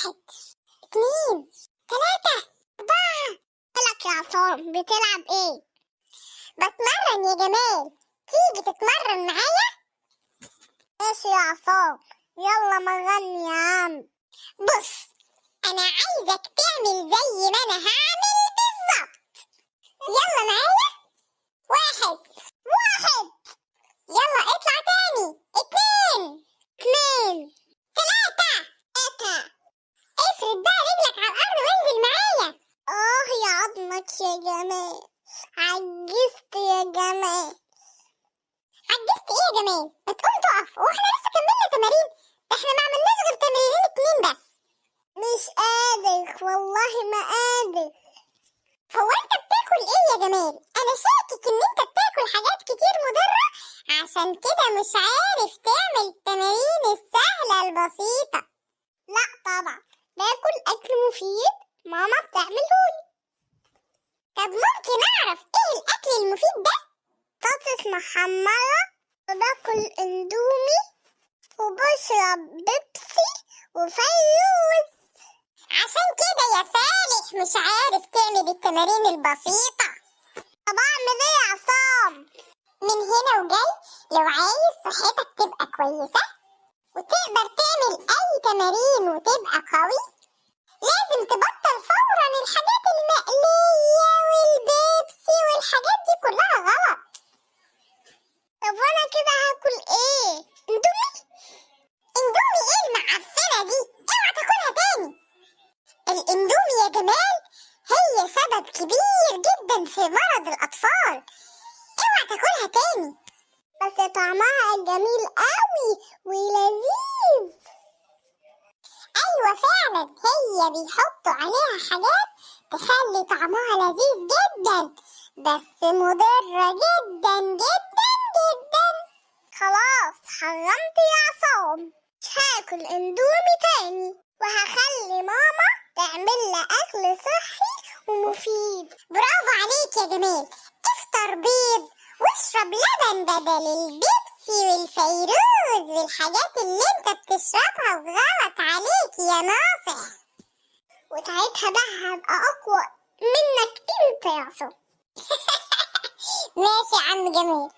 1 2 3 4. مالك يا عصام بتلعب ايه؟ بتمرن يا جمال، تيجي تتمرن معايا؟ ماشي يا عصام، يلا مرني يا عم. بص، انا عايزك تعمل زي ما انا هعمل بالظبط. يلا معايا. 1 1. يلا اطلع تاني. 2 2 3 افرد بقى رجلك على الارض وانزل معايا. يا عظمك يا جمال، عجزت يا جمال. عجزت ايه يا جمال؟ ما تقوم تقف، واحنا لسه كملنا تمارين؟ ده احنا ما عملناش غير تمرينين 2 بس. مش قادر والله ما قادر. هو انت بتاكل ايه يا جمال؟ انا شاكك ان انت بتاكل حاجات كتير مضرة، عشان كده مش عارف تعمل التمارين السهلة البسيطة. لا طبعا باكل اكل مفيد ماما بتعملهولي. طب ممكن اعرف ايه الاكل المفيد ده؟ بطاطس محمرة، وباكل اندومي، وبشرب بيبسي وفيروز. عشان كده يا فالح مش عارف تعمل التمارين البسيطة. طب اعمل ايه يا عصام؟ من هنا وجاي، لو عايز صحتك تبقى كويسة وتقدر تعمل اي تمارين وتبقى قوي، لازم تبطل فورا الحاجات المقلية والبيبسي والحاجات دي كلها غلط. طب وانا كده هاكل ايه؟ اندومي؟ اندومي ايه المعفنة دي؟ اوعى تاكلها تاني. الاندومي يا جمال هي سبب كبير جدا في مرض الاطفال، اوعى تاكلها تاني. بس طعمها جميل قوي ولذيذ. ايوه فعلا، هي بيحطوا عليها حاجات تخلي طعمها لذيذ جدا، بس مضرة جدا جدا جدا. خلاص حرمت يا عصام، مش هاكل اندومي تاني، وهخلي ماما تعمل لي اكل صحي ومفيد. برافو عليك يا جمال، افطر بيض واشرب لبن بدل البيبسي والفيروز والحاجات اللي انت بتشربها وغلط عليك يا ناصح. وساعتها بقى هبقى اقوى منك انت يا عصام. ماشي يا عم جمال.